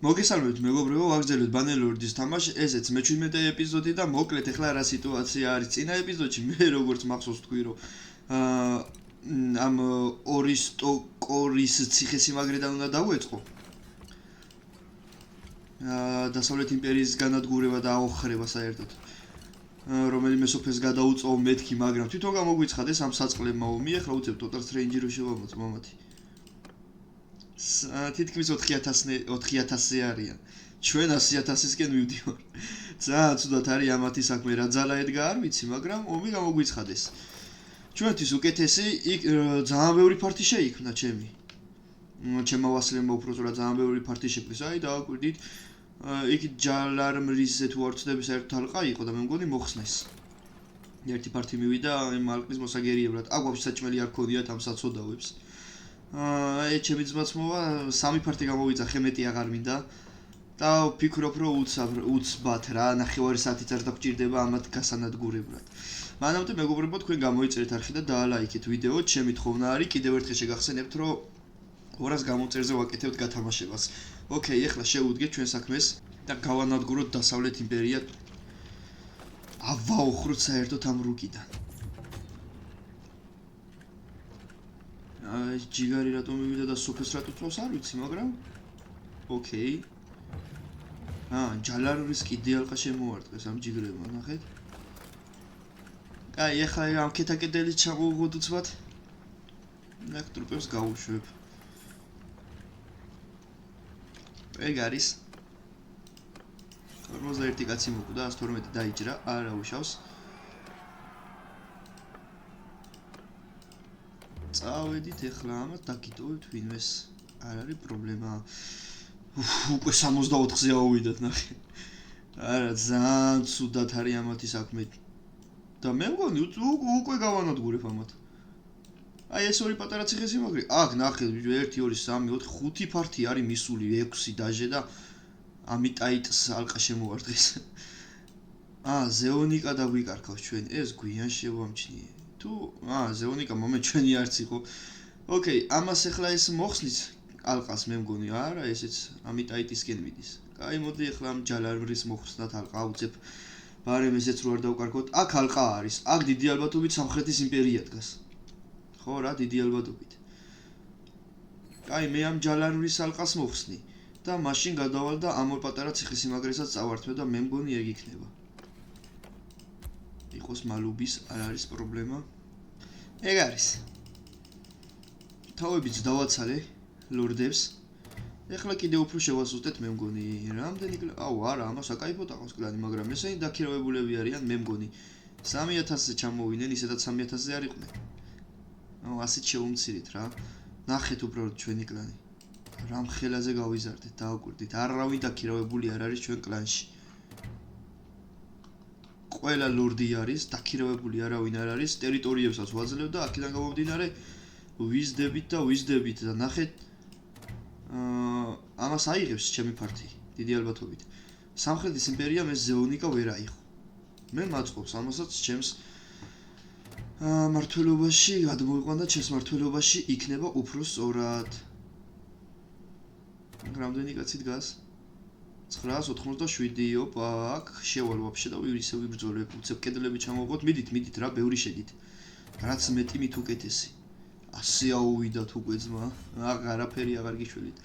მოგესალმებით მეგობრებო, ვაგრძელებთ ბანელორდის თამაში, ესეც მე-17 ეპიზოდი და მოკლედ ახლა რა სიტუაცია არის. წინა ეპიზოდში მე როგორც მახსოვს თქვი, რომ ამ ორისტოკორის ციხესიმაგრედან უნდა დავეწყო. დასავლეთ იმპერიის განადგურება და აოხრება საერთოდ. რომელიმე სოფელს გადაუწოვო მეთქი, მაგრამ თვითონ გამოგვიცხადეს ამ საწყლებმა ომი, ახლა უცებ ტოტალ სტრეინჯი რო შევამოწ მამათი. თითქმის 4000-ზე არიან. ჩვენ 100,000-ისკენ მივდივარ. ძალიან ცუდად არის ამათი საქმე, რა ძალა ედგა არ ვიცი, მაგრამ ომი გამოგვიცხადეს. ჩვენთვის უკეთესი იქ ძალიან ბევრი ფართი შეიქმნა ჩემი. ჩემმა ვასლებმა უფრო სწორად ძალიან ბევრი ფართი შექმნეს. აი დააკვირდით. იქ ჯალარმრისზე თუ არ ვცდები საერთოდ ალყა იყო და მე მგონი მოხსნეს. ერთი ფართი მივიდა იმ ალყის მოსაგერიებლად. აქ ვაფშე საჭმელი არ ქონიათ ამ საცოდავებს. ჩემი ძმაც მოვა, 3 ფართი გამოვიძახე, მეტი აღარ მინდა. და ვფიქრობ, რომ უცბად რა, 9 საათიც არ დაგჭირდება ამათ გასანადგურებლად. მანამდე მეგობრებო, თქვენ გამოიწერეთ არხი და დაალაიქეთ ვიდეო, ჩემი თხოვნა არის, კიდევ ერთხელ შეგახსენებთ, რომ 200 გამოწერზე ვაკეთებთ გათამაშებას. ოკეი, ახლა შევუდგეთ ჩვენ საქმეს და გავანადგუროთ დასავლეთ იმპერია. ავაოხროთ საერთოდ ამ რუკიდან. ჯიგარი რატომ მივიდა და სოფელს რატო წავს არ ვიცი, მაგრამ ოკეი. ჯალარურის კიდე ალყა შემოარტყეს ამ ჯიგრებმა, ნახეთ. აი, ახლა ამ კეთაკედელი ჩამოვუღოთ უცბად. ნახ ტრუპებს გავუშვებ. ეგ არის 41 კაცი მოკვდა, 112 დაიჭრა, არა უშავს. წავედით ახლა ამათ დაგიტოვებთ ვინმეს. არ არის პრობლემა. უკვე 64-ზე ავიდათ, ნახე. არა, ძალიან ცუდად არის ამათი საქმე. და მე მგონი უკვე გავანადგურებ ამათ. აი ეს ორი პატარა ციხესიმაგრე. აქ ნახე 1 2 3 4 5 ფართი არის მისული 6 დაჟე და ამიტაიტს ალყა შემოარტყეს. ზეონიკა დაგვიკარქავს ჩვენ. ეს გვიან შევამჩნიე. თუ ზეონიკა მომე ჩვენი არც იყო. ოკეი, ამას ახლა ეს მოხსნის ალყას მე მგონი, არა, ესეც ამიტაიტისკენ მიდის. კაი, მოდი ახლა ამ ჯალარმრის მოხსნათ ალყა უცებ. ბარემ ესეც რო არ დავკარგოთ. აქ ალყა არის. აქ დიდი ალბათობით სამხრეთის იმპერია დგას. ხო რა, დიდი ალბათობით. კაი, მე ამ ჯალარმრის ალყას მოხსნი და მაშინ გადავალ და ამ ორ პატარა ციხესიმაგრესაც წავართვე და მე მგონი ეგ იქნება. იყოს მალუბის, არ არის პრობლემა. ეგ არის. თავებიც დავაცალე ლორდებს. ეხლა კიდევ უფრო შევასუსტეთ მე მგონი. რამდენი არა, ამას აკაიფოთ აყავს კლანი, მაგრამ ესენი დაქირავებულები არიან მე მგონი. 3000-ზე ჩამოვიდნენ, ისედაც 3000-ზე არ იყვნენ. ასეთ შეუმცირეთ რა. ნახეთ უბრალოდ ჩვენი კლანი. რამ ხელაზე გავიზარდეთ, დააკვირდით. არავინ დაქირავებული არ არის ჩვენ კლანში. ყველა ლორდი არის, დაქირავებული არავინ არ არის, ტერიტორიებსაც ვაძლევ და აქედან გამომდინარე ვიზდებით და ნახეთ ამას აიღებს ჩემი ფართი, დიდი ალბათობით. სამხრეთის იმპერიამ ეს ზეონიკა ვერ აიღო. მე მაწყობს ამასაც ჩემს მართლობაში გადმოიყვანა ჩემს მართლობაში იქნება უფრო სწორად. რამდენი კაცი დგას? 987 ოპა, აქ შევალ ვაფშე და ისე ვიბრძოლებ, უცებ კედლები ჩამოვღოთ, მიდით რა, ბევრი შედით. რაც მეტი მით უკეთესი. 100 აუვიდათ უკვე ძმა, არაფერი აღარ გიშველით.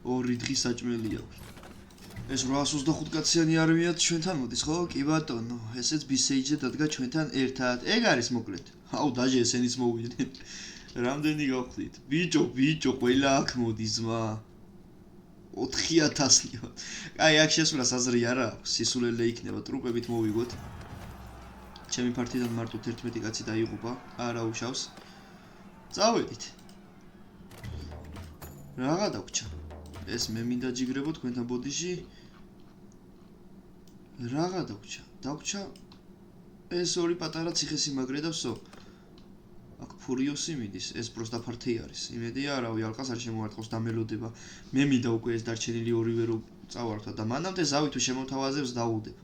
2 დღის საჭმელი აქვს. ეს 825 კაციანი არმია ჩვენთან მოდის, ხო? კი ბატონო, ესეც ბისეიჯზე დადგა ჩვენთან ერთად. ეგ არის მოკლედ. დაჟე ესენიც მოვიდნენ. რამდენი გავხდით? ბიჭო, ყველა აქ მოდის ძმა. 4000-ია. აი, აქ შესვლას აზრი არა აქვს, სისულელე იქნება, ტრუპებით მოვიგოთ. ჩემი ფართიდან მარტო 11 კაცი დაიღუპა, არა უშავს. წავედით. რაღა დაგვრჩა. ეს მე მინდა ჯიგრებო თქვენთან ბოდიში. რაღა დაგვრჩა. ეს ორი პატარა ციხესიმაგრე და ვსო. აქ ფურიოსი მიდის, ეს პროსტა ფართი არის. იმედია არავი ალყას არ შემოარტყოს და მელოდება. მე მინდა უკვე ეს დარჩენილი ორივე რო წავართვა და მანამდე ზავი თუ შემოთავაზებს დავუდებ.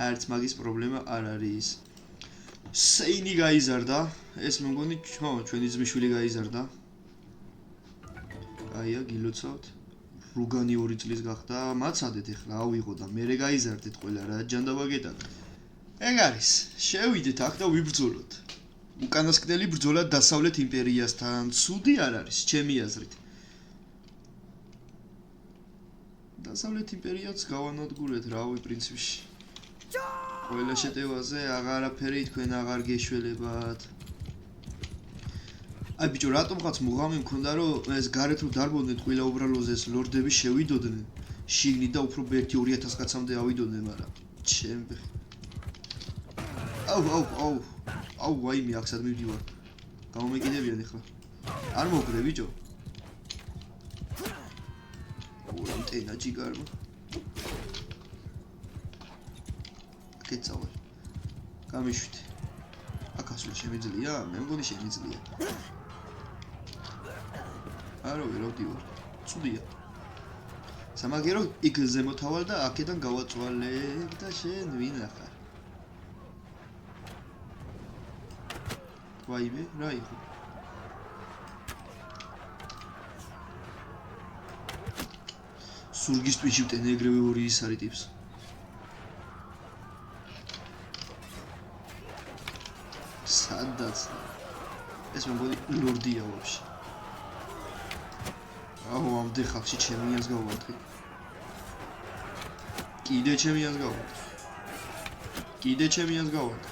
არც მაგის პრობლემა არ არის. სეინი გაიზარდა, ეს მე მგონი ჩვენი ძმისშვილი გაიზარდა. აია, გილოცავთ. რუგანი 2 წლის გახდა, მაცადეთ ეხლა ავიღო და მე გაიზარდეთ ყველა რა ჯანდაბაგედან. ეგ არის, შევიდეთ აქ და ვიბრძოლოთ. უკანასკნელი ბრძოლა დასავლეთ იმპერიასთან, ცუდი არ არის, ჩემი აზრით. დასავლეთ იმპერიაც გავანადგურეთ, რავი, პრინციპში. ყველა შეტევაზე აღარაფერი თქვენ აღარ გეშველებათ. აი ბიჭო, რატომღაც მუღამი მქონდა, რომ ეს გარეთ რო დარბოდნენ ყველა უბრალოზე ეს ლორდები შევიდოდნენ შიგნით და უფრო 1-2000 კაცამდე ავიდოდნენ, მაგრამ ჩემ აუ, ვაიმე, აქ სად მივდივარ. გამომეკიდებიან ეხლა. არ მოგრე ბიჭო. ტენა ჯიგარმა. კეცავალ. გამიშვით. აქ ასულ შემიძლია? მე მგონი შემიძლია. არო ვიროდივარ. ცუდია. სამაგერო იქ ზემოთავარ და აქედან გავაწვალებ და შენ ვინახარ. ვაიმე, რა იყო? სურგის ტვიჩი ვტენ ეგრევე 2 ის არის ტიპს. სადაც ეს მგონი ლორდია ვაფშე. აუ, ამდე ხალხში ჩემიანს გავვატყი. კიდე ჩემიანს გავვატყი.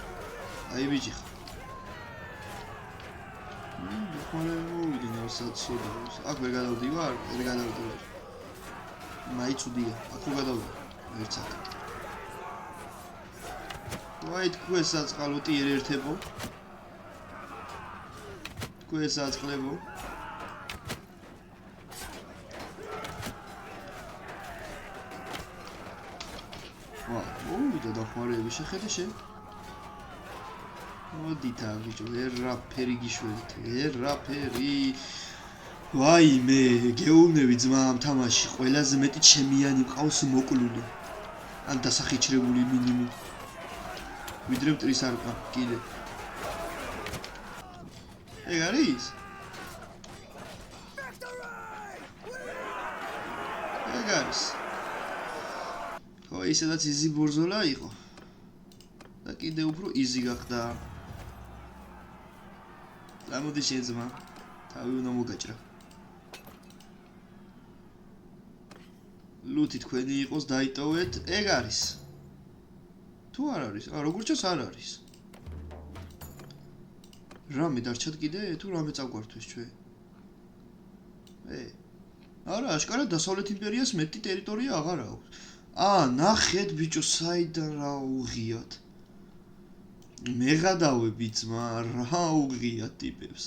აი ბიჭი ხა. ხოლმე მოვიდნენ საცოდავს. აქ ვერ გადავდივარ. მაიცუდია. აქ რო გადავდივარ. ერთად. ვაი, თქვენ საწყალოტი ერთებო. თქვენ საწყლებო. მოვიდა დახმარები შეხედე შენ. მოდი თავიჭო, ერაფერი გიშვერით, ერაფერი. ვაიმე, გეუბნები ძმა ამ თამაში, ყველაზე მეტი ჩემიანი მყავს მოკლული. ან დასახიჩრებული მინიმუმ. ვიდრე მტრის არყა, კიდე. ეგ არის? ეგ არის. ხო, ისედაც იზი ბორზოლა იყო. და კიდე უფრო იზი გახდა. გამოდი შენ ძმა, თავი უნდა მოგაჭრა. ლუთი თქვენი იყოს, დაიტოვეთ, ეგ არის. თუ არ არის? როგორც ჩანს არ არის. რამე დარჩათ კიდე? თუ რამე წავგვართვეს ჩვენ? არა, აშკარად დასავლეთ იმპერიას მეტი ტერიტორია აღარ აქვს. ნახეთ ბიჭო, საიდან რა უღიათ. მე გადავები ძმა, რა უღიათ ტიპებს.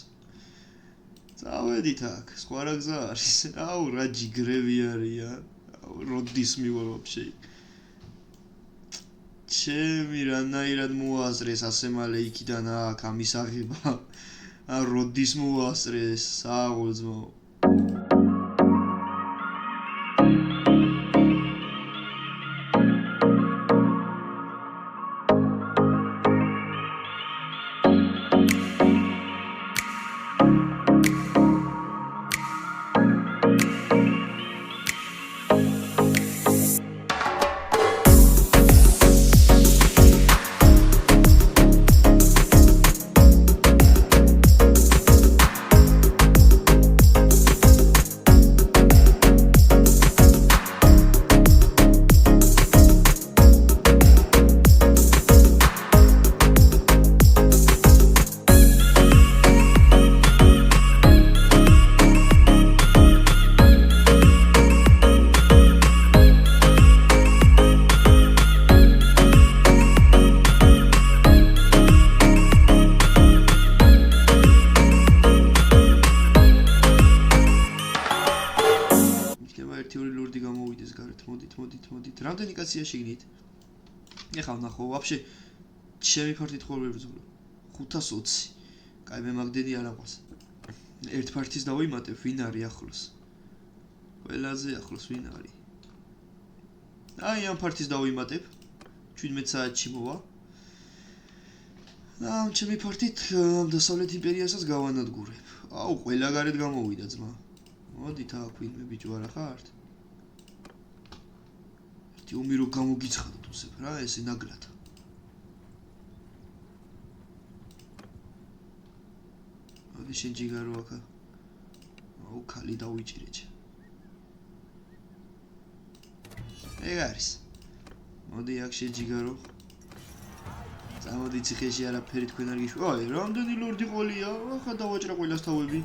წავედით აქ, სხვა რა გზა არის. აუ, რა ჯიგრები არიან. როდის მივა ვაფშე. ჩემი რანაირად მოასწრეს ასე მალე იქიდან აქ ამის აღება. როდის მოასწრეს, საღოლძმო. მოდით. რამდენი კაცია შიგნით? ეხლა ვნახო, ვაფშე ჩემი ფართით ხოლმე ვიბრძოლო. 520. კაი, მე მაგდენი არ აყვას. ერთ ფართის დავიმატებ, ვინ არის ახლოს? ყველაზე ახლოს ვინ არის? აი, ამ ფართის დავიმატებ. 17 საათში მოვა. და ჩემი ფართით დასავლეთ იმპერიასაც გავანადგურებ. აუ, ყველა გარეთ გამოვიდა ძმა. მოდით აქ ვინმე ბიჭო არა ხართ? მოდი ომი რო გამოგიცხადოთ უსებ რა ეს ნაგლად მოდი შენ ჯიგარო აქა აუ ქალი დავიჭირე ეგ არის მოდი აქ შეჯიგარო წამოდი ციხეში არაფერი თქვენ არ გიშვი აი რამდენი ლორდი ყოლია ახლა დავაჭრა ყველას თავები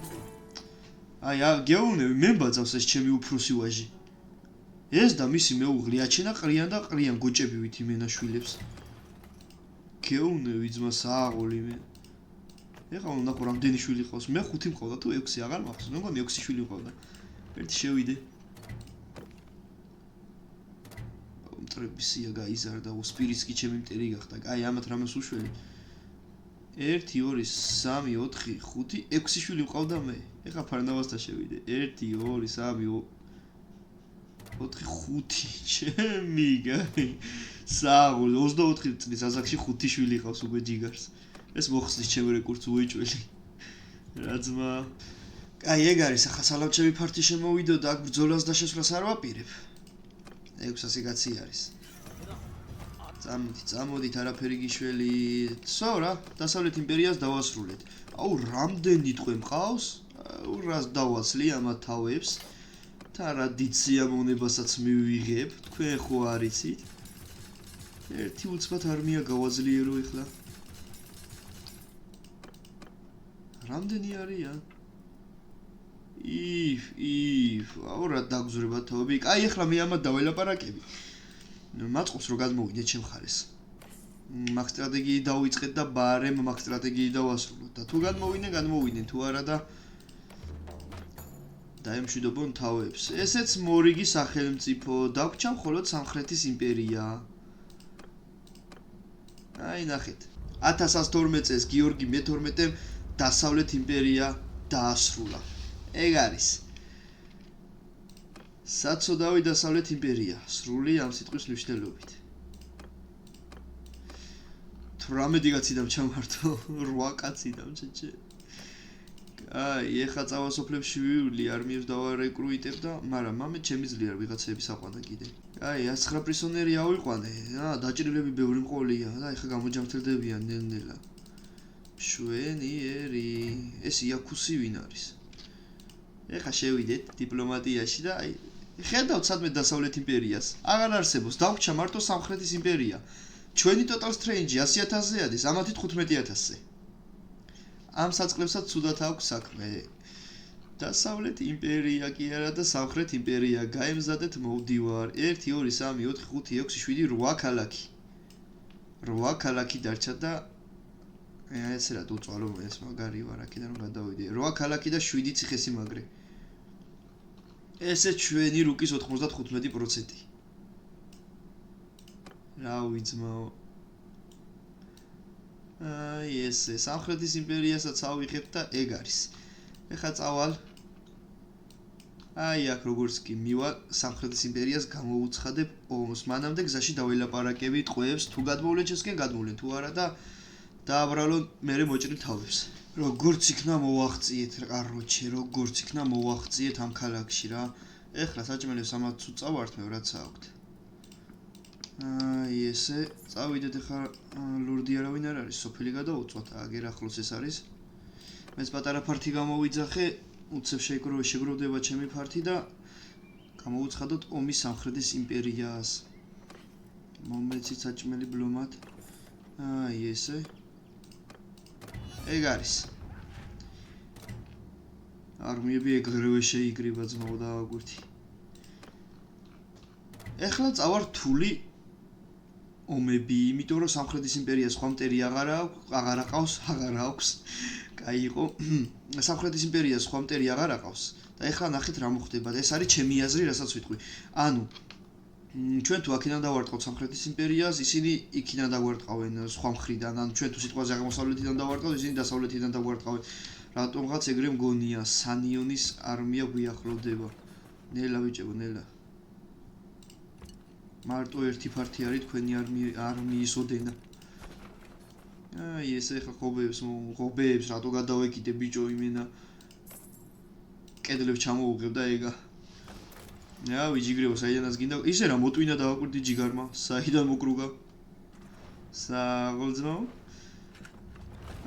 აი გეუბნები მე ბაძავს ეს ჩემი უფროსი ვაჟი ეს და მისი მეუღლე აჩენა ყრიან და ყრიან გოჭებივით იმენაშვილებს გეუბნები ძმას ააღოლი მე ეხლა უნდა ნახო რამდენი შვილი ყავს მე 5 მყავდა თუ 6 აღარ მახსოვს მეგონი 6 შვილი მყავდა ერთი შევიდე მტრებისია გაიზარდა ოსპირისკი ჩემი მტერი გახდა აი ამათ რამეს უშველი 1 2 3 4 5 6 შვილი მყავდა მე ეხლა ფარნავასთან შევიდე 1 2 3 4 5 ჩემი გაი საღოლ 24 წლის ასაკში 5 შვილი ყავს უკვე ჯიგარს ეს მოხსნის ჩემ რეკორდს უეჭველი რა ძმა აი ეგ არის ახლა სალამჩები ფარტი შემოვიდო და აქ ბრძოლას და შესვლას არ ვაპირებ 600 კაცი არის წამოდით არაფერი გიშველი ცო რა დასავლეთ იმპერიას დავასრულეთ აუ რამდენი თქვენ მყავს აუ რას დავასლი ამათ თავებს ტრადიცია მონებასაც მივიღებ თქვენ ხო არიცით ერთი უცბად არმია გავაძლიერო ეხლა რამდენი არიან აუ რა დაგზურებათ თავები აი ეხლა მე ამათ დაველაპარაკები მაწყობს რომ გადმოვიდეთ ჩემ ხარეს მაგ სტრატეგიით დავიწყეთ და ბარემ მაგ სტრატეგიით დავასრულოთ და თუ გადმოვიდნენ თუ არა და დაემშვიდობონ თავებს ესეც მორიგი სახელმწიფო დაგვრჩა მხოლოდ სამხრეთის იმპერია აი ნახეთ 1112 წელს გიორგი მე-12-მ დასავლეთ იმპერია დაასრულა ეგ არის საცოდავი დასავლეთ იმპერია სრული ამ სიტყვის მნიშვნელობით 18 კაცი დამჩამართო 8 კაცი დამჩეჩე აი ეხა წავასოფლებში ვივლი არმიებს დავარეკრუიტებ და მაგრამ მამე ჩემი ძლიერ ვიღაცების აყვანა კიდე აი 109 პრისონერი ავიყვანე დაჭრილები ბევრი მყოლია და ეხა გამოჯამრთელდებიან ნელ-ნელა შვენიერი ეს იაკუსი ვინ არის ეხა შევიდეთ დიპლომატიაში და აი ხედავთ სადმე დასავლეთ იმპერიას აღარ არსებობს დაგვჭა მარტო სამხრეთის იმპერია ჩვენი total strange 100,000-ზე არის ამათით 15,000-ზე ამ საწყლებსაც ცუდად აქვს საქმე დასავლეთ იმპერია კი არა და სამხრეთ იმპერია გაემზადეთ მოვდივარ 1 2 3 4 5 6 7 8 ქალაქი 8 ქალაქი დარჩა და ეს რა დუწვალო ეს მაგარი ვარ აქედან რომ გადავიდე 8 ქალაქი და 7 ციხესიმაგრე ესე ჩვენი რუკის 95% რა ვიძმაო აი ესე სამხრეთის იმპერიასაც ავიღებ და ეგ არის ეხა წავალ აი აქ როგორც კი მივა სამხრეთის იმპერიას გამოუცხადებ ომს მანამდე გზაში დაველაპარაკები ტყვეებს თუ გადმოვლენ შესკენ გადმოვლენ თუ არა და დააბრალონ მერე მოჭრილ თავებს როგორც იქნა მოვაღწიეთ კაროჩე როგორც იქნა მოვაღწიეთ ამ ქალაქში რა ეხლა საჭმელებს ამათ თუ წავართ მე რაც აქვთ აი ესე წავიდეთ ეხლა ლორდი არავინ არ არის სოფელი გადავუწვათ აგერ ახლოს ეს არის მეც პატარა ფართი გამოვიძახე უცებ შეგროვდება ჩემი ფართი და გამოვუცხადოთ ომი სამხრეთის იმპერიას მომეცით საჭმელი ბლომად აი ესე ეგ არის არმიები ეგრევე შეიკრიბა ძმაო და აგვირთი ეხლა წავარ რთული ომები იმიტომ რომ სამხრეთის იმპერიას სხვა მტერი აღარ აქვს კაი იყო სამხრეთის იმპერიას სხვა მტერი აღარ აყავს და ეხლა ნახეთ რა მოხდება და ეს არის ჩემი აზრი რასაც ვიტყვი ანუ ჩვენ თუ აქედან დავარტყავთ სამხრეთის იმპერიას ისინი იქიდან დავარტყავენ სხვა მხრიდან ანუ ჩვენ თუ სიტყვაზე აღმოსავლეთიდან დავარტყავთ ისინი დასავლეთიდან დავარტყავენ რატომღაც ეგრე მგონია სანიონის არმია გვიახლოვდება ნელა ბიჭებო ნელა მარტო ერთი ფართი არის თქვენი არმიის ოდენა აი ესე ხა ხობებს რატო გადავეკიდე ბიჭო იმენა კედლებს ჩამოუღებ და ეგა რავი ჯიგრებო საიდანაც გინდა ისე რა მოტვინა დავაკვირდი ჯიგარმა საიდან მოკრუგა საღოლძმო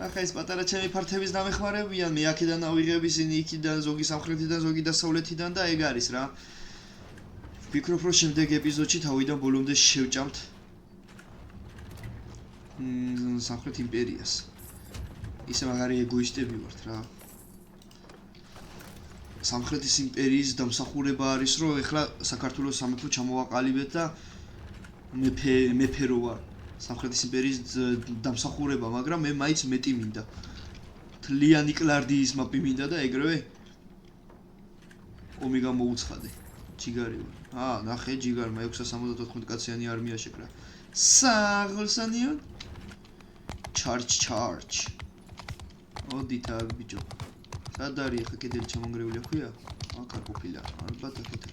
ახლა ეს პატარა ჩემი ფართების დამეხმარებიან მე აქედან ავიღებ ისინი იქიდან ზოგი სამხრეთიდან ზოგი დასავლეთიდან და ეგ არის რა ვფიქრობ რომ შემდეგ ეპიზოდში თავიდან ბოლომდე შევჭამთ სამხრეთ იმპერიას ისე მაგარი ეგოისტები ვართ რა სამხრეთის იმპერიის დამსახურება არის რომ ეხლა საქართველოს სამეფო ჩამოვაყალიბეთ და მეფე რო ვარ სამხრეთის იმპერიის დამსახურება მაგრამ მე მაინც მეტი მინდა თლიანი კლარდიის მაპი მინდა და ეგრევე ომი გამოუცხადე ჯიგარი ვარ ნახე ჯიგარმა 674 კაციანი არმია შეკრა საღოლსანიო ჩარჯ ოდით აქ ბიჭო სად არის ახლა კედელი ჩამონგრეული აქვია აქ არ ყოფილა ალბათ აქეთ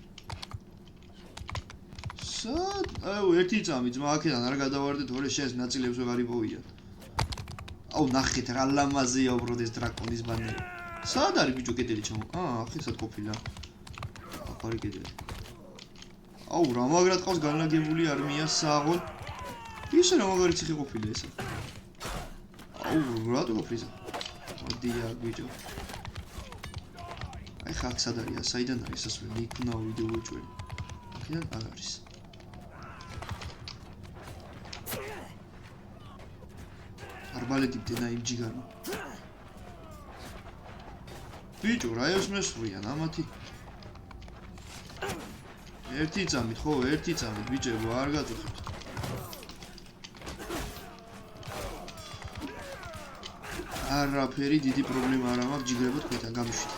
სად აუ ერთი წამი ძმა აქედან არ გადავარდეთ ორე შენს ნაწილებს ვეღარ იპოვიან აუ ნახეთ რა ლამაზია უბრალოდ ეს დრაკონის ბანერი სად არის ბიჭო კედელი ჩამო ახეთ სად ყოფილა აქ არის კედელი აუ რა მაგრად ყავს განლაგებული არმია საღოლ ისე რა მაგარი ციხე ყოფილა ესა აუ რატო ყოფილა მოდი აქ ბიჭო აი ხა აქ სად არის საიდან არის სასვლელი იქ უნდა ვიდეო ვიჭველი აქედან არ არის არბალეტი დენა იმ ჯიგარმა ბიჭო რა ეს მესვრიან ამათი ერთი წამით ხო ერთი წამით ბიჭებო არ გაწუხებთ არაფერი დიდი პრობლემა არ მაქვს ჯიგრებო თქვენთან გამიშვით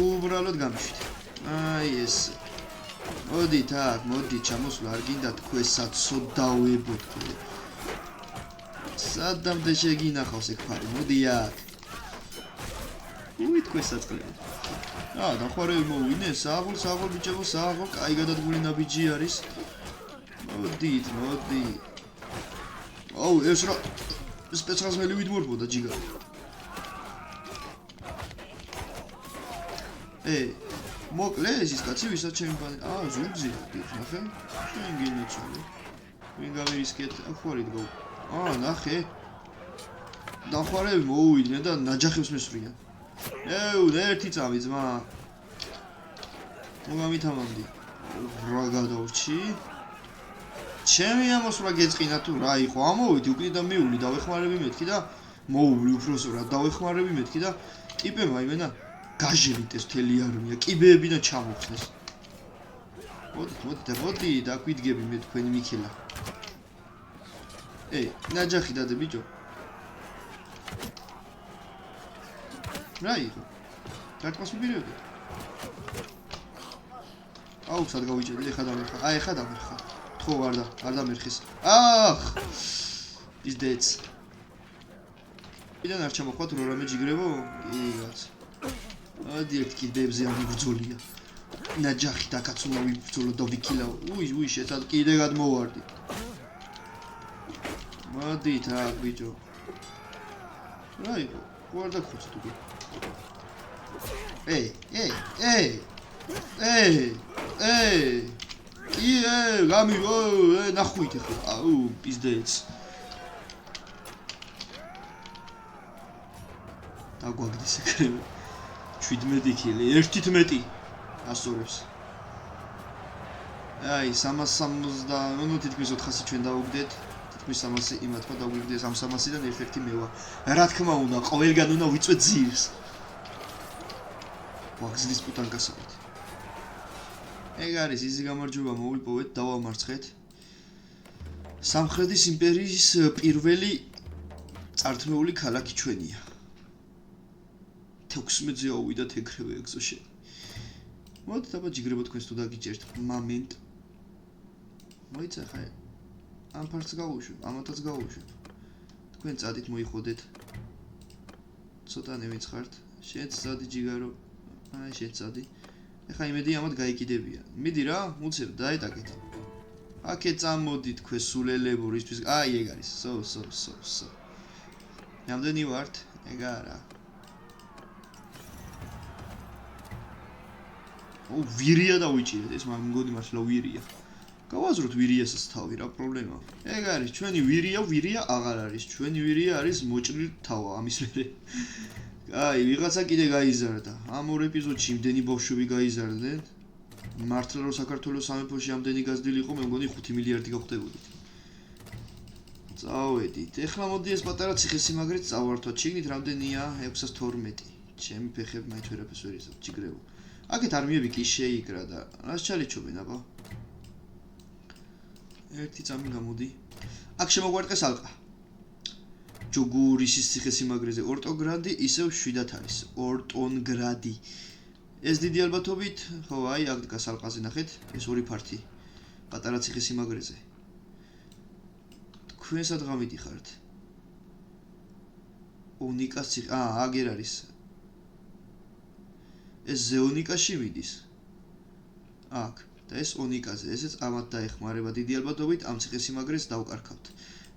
უბრალოდ გამიშვით აი ეს მოდით აქ მოდით ჩამოსვლა არ გინდა თქვენსაც სოდავებოთ სადამდე შეგინახავს ეგ ფარი მოდი აქ თქვენსაც კლებთ დახوارები მოვინე საღოლ ბიჭებო საღოლ კაი გადადგმული ნაბიჯი არის მოდით აუ ეს რა სპეციალიზმელი ვიდმორბოდა ჯიგა მოკლეს ის კაცი ვისაც ჩემი ბანი ზურგზი ნახე შენ გინეცული ვინ გამირისკეთ ახوارით გო ნახე დახوارები მოვიდნენ და ნაჯახებს მესვრიან ერთი წამი ძმა მოგამითამამდი რა გადავრჩი ჩემი ამოსვლა გეწყინა თუ რა იყო ამოვიდი უკნი და მივული დავეხმარები მეთქი და მოუვლი უფროსურად დავეხმარები მეთქი და ტიპებმა იმენა გაჟილით ეს მთელი არმია კიბეები და ჩამოხსნეს მოდი და გვიდგები მე თქვენი მიქელა ნაჯახი დადე ბიჭო რა იყო დარტყმას მიბირებდეთ აუ სად გავიჭედი ეხა დამერხა ხო არ დამერხეს ის დეც ვიდან არ ჩამოხვათ რო რამე ჯიგრებო იგაც ადი ერთ კიდეებზე ამიბრძოლია ნაჯახი დაკაც უნდა ვიბრძოლო და ვიქილავ უი შეცად კიდე გადმოვარდი მოდით აქ ბიჭო რა იყო ვარ დაგხოცეთ უკვე გამი ნახვით ახლა აუ პიზდეც დაგვაგდის ეგრევე 17 კილი 11 ასწორებს აი 360 ნუ თითქმის 400 ჩვენ დავუგდეთ თითქმის 300 იმათმა დავუგდეს ამ 300-დან ერთ-ერთი მევა რა თქმა უნდა ყველგან უნდა ვიწვეთ ძირს ვაგზლის პუტანკასავით ეგ არის ისი გამარჯვება მოვიპოვეთ დავამარცხეთ სამხრეთის იმპერიის პირველი წართმეული ქალაქი ჩვენია 16-ზე ავიდათ ეგრევე ეგზოში მოდით აბა ჯიგრებო თქვენს თუ დაგიჭერთ მომენტ მოიცა ხა ამ ფარტს გავუშვებ ამათაც გავუშვებ თქვენ წადით მოიხოდეთ ცოტა ნემიცხართ შენ წადი ჯიგარო აი შენ წადი ეხა იმედი ამათ გაიკიდებიან მიდი რა უცებ დაეტაკეთ აქეთ წამოდი თქვენ სულელებო რისთვის აი ეგ არის სო რამდენი ვართ ეგ არა ვირია დავიჭირეთ, ეს მგონი მართლა ვირია. გავაზროთ ვირიასაც თავი, რა პრობლემაა. ეგ არის, ჩვენი ვირია აღარ არის. ჩვენი ვირია არის მოჭრილი თავა ამის მერე. აი, ვიღაცა კიდე გაიზარდა. ამ ორ ეპიზოდში იმდენი ბავშვები გაიზარდნენ. მართლა რომ საქართველოს სამეფოში ამდენი გაზრდილი იყო, მე მგონი 5 მილიარდი გავხდებოდით. წავედით. ეხლა მოდი ეს პატარა ციხესიმაგრეც წავართვათ. შიგნით რამდენია? 612. ჩემი ფეხები მაინც ვერაფერს ვერ იზამ, ჯიგრეულ. აქეთ არმიები კი შეიკრა და რას ჩალიჩობენ აბა? ერთი წამი გამოდი. აქ შემოგვარტყეს ალყა. ჯოგურისის ციხესიმაგრეზე ორტონგრადი ისევ 7 არის. ორტონგრადი. ეს დიდი ალბათობით, ხო, აი, აქ დგას ალყაზე ნახეთ, ეს ორი ფართი. პატარა ციხესიმაგრეზე. თქვენ სადღა მიდიხართ? ონიკას ციხე, აგერ არის. ეს ზეონიკაში მიდის. აქ და ეს ონიკაზე, ესეც ამათ დაეხმარება დიდი ალბათობით ამ ციხესიმაგრეს დავკარქავთ.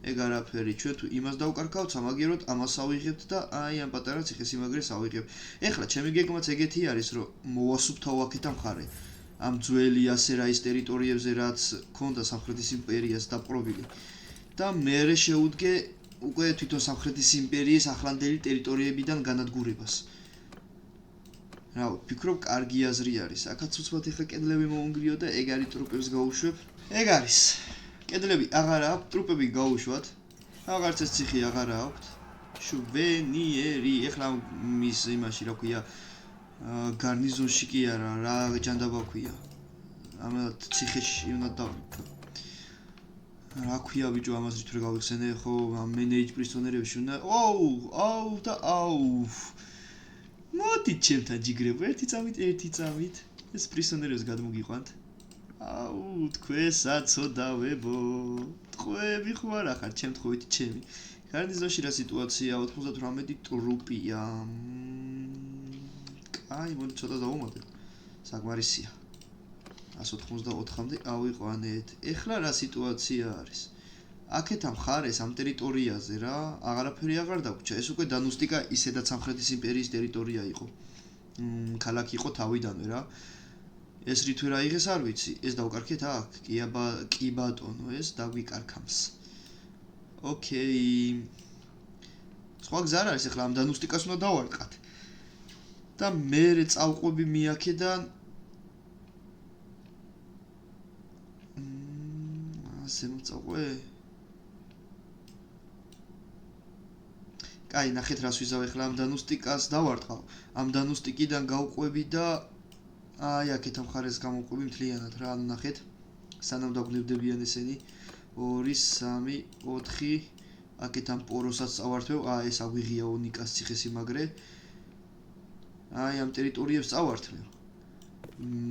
ეგ არაფერი, ჩვენ თუ იმას დავკარქავთ, სამაგიეროდ ამას ავიღებთ და აი ამ პატარა ციხესიმაგრეს ავიღებთ. ეხლა ჩემი გეგმაც ეგეთი არის, რომ მოვასუფთავ აქეთ ამ ხარე. ამ ძველი ასერაის ტერიტორიებზე, რაც ქონდა სამხრეთის იმპერიას დაპყრობილი. და მერე შეუდგე უკვე თვითონ სამხრეთის იმპერიის ახლანდელი ტერიტორიებიდან განადგურებას. რა ვფიქრობ, კარგი აზრი არის. აქაც უცბად ეხლა კედლები მოუნგრიო და ეგ არის ტრუპებს გაუშვებ. ეგ არის. კედლები აღარ აქვს, ტრუპები გაუშვათ. აღარც ეს ციხე აღარ აქვს. შვენიერი, ეხლა მის იმაში რა ქვია, გარნიზონში კი არა, რა ჯანდაბა ქვია. ამ ციხეში უნდა დავიქო. რა ქვია ბიჭო, ამას რით ვერ გავიხსენე, ხო, ამ მენეჯ პრისონერებში უნდა. აუ და აუ. მოდით ჩემთან ჯიგრებო, ერთი წამით. ეს პრისონერებს გადმოგიყვანთ. აუ, თქვენსაც ოდავებო. ტყვეები ხوار ახარ, ჩემ თხოვითი ჩემი. გარნიზონში რა სიტუაცია? 98 ტრუპია. აი, მოდი ცოტა დავუმატებ. საკმარისია. 184-მდე ავიყვანეთ. ეხლა რა სიტუაცია არის? აქეთ ამ ხარეს, ამ ტერიტორიაზე რა, აღარაფერი აღარ დაგვრჩა. ეს უკვე დანუსტიკა ისედაც სამხრეთის იმპერიის ტერიტორია იყო. ქალაქი იყო თავიდანვე რა. ეს რით ვერ აიღეს არ ვიცი. ეს დავკარქეთ აქ. კი ბატონო, ეს დაგვიკარქამს. ოკეი. სხვა გზა არ არის, ეხლა ამ დანუსტიკას უნდა დავარტყათ. და მე წავყვები მიაქედან ასე მოწავე. კაი, ნახეთ რას ვიზავ ეხლა ამ დანუსტიკას დავარტყავ. ამ დანუსტიკიდან გავყვები და აი აქეთ ამ ხარეს გამოვყვები მთლიანად რა, ანუ ნახეთ. სანამ დაგვნებდებიან ესენი 2 3 4 აქეთ ამ პოროსაც წავართვევ. ეს აგვიღია ონიკას ციხესიმაგრე. აი ამ ტერიტორიებს წავართვევ.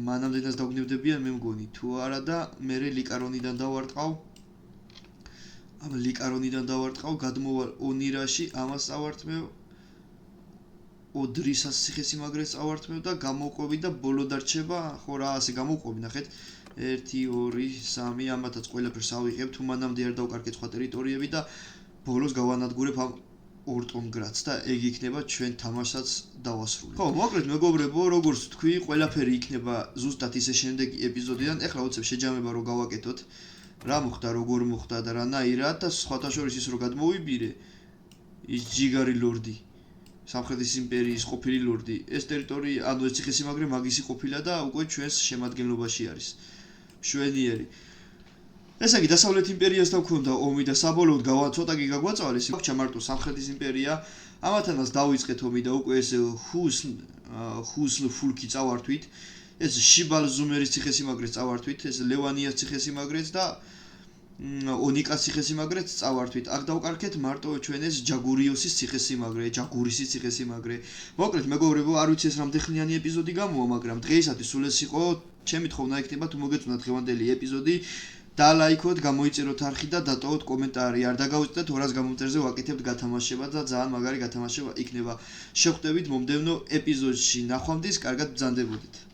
მანამდენაც დაგვნებდებიან მე მგონი თუ არა და მე ლიკარონიდან დავარტყავ. ამ ლიკარონიდან დავარტყავ, გადმოვალ ონირაში, ამას წავართმევ. ოდრისას ციხესიმაგრეს წავართმევ და გამოვყვები და ბოლო დარჩება, ხო რა, ასე გამოვყვები, ნახეთ. 1 2 3 ამათაც ყველაფერს ავიღებ, თუ მანამდე არ დავკარგეთ სხვა ტერიტორიები და ბოლოს გავანადგურებ ამ ორტონგრადს და ეგ იქნება ჩვენ თამაშსაც დავასრულებ. ხო, მოკლედ მეგობრებო, როგორც თქვი, ყველაფერი იქნება ზუსტად ისე შემდეგი ეპიზოდიდან. ეხლა უცებ შეჯამება რომ გავაკეთოთ. რა მოხდა, როგორ მოხდა და რანაირად და სხვათა შორის ის რომ გადმოვიბირე ის ჯიგარი ლორდი, სამხრეთის იმპერიის ყოფილი ლორდი, ეს ტერიტორია, ანუ ეს ციხესიმაგრე მაგისი ყოფილა და უკვე ჩვენს შემადგენლობაში არის. შვენიერი. ესე იგი, დასავლეთ იმპერიასთან გვქონდა ომი და საბოლოოდ ცოტა კი გაგვაწვალეს, მარტო სამხრეთის იმპერია, ამათანაც დავიწყეთ ომი და უკვე ეს ჰუსლ ფულკი წავართვით, ეს შიბალ ზუმერის ციხესიმაგრეს წავართვით, ეს ლევანიას ციხესიმაგრეს და ონიკას ციხესიმაგრეც წავართვით. აქ დავკარგეთ მარტო ჩვენ ეს ჯაგურიოსის ციხესიმაგრე, ჯაგურისის ციხესიმაგრე. მოკლედ მეგობრებო, არ ვიცი ეს რამდენხნიანი ეპიზოდი გამოვა, მაგრამ დღეისათვის სულ ეს იყო. ჩემი თხოვნა იქნება თუ მოგეწონათ დღევანდელი ეპიზოდი, დალაიქოთ, გამოიწეროთ არხი და დატოვოთ კომენტარი. არ დაგავიწყდეთ 200 გამომწერზე ვაკეთებთ გათამაშება და ძალიან მაგარი გათამაშება იქნება. შევხვდებით მომდევნო ეპიზოდში. ნახვამდის, კარგად ბრძანდებოდეთ.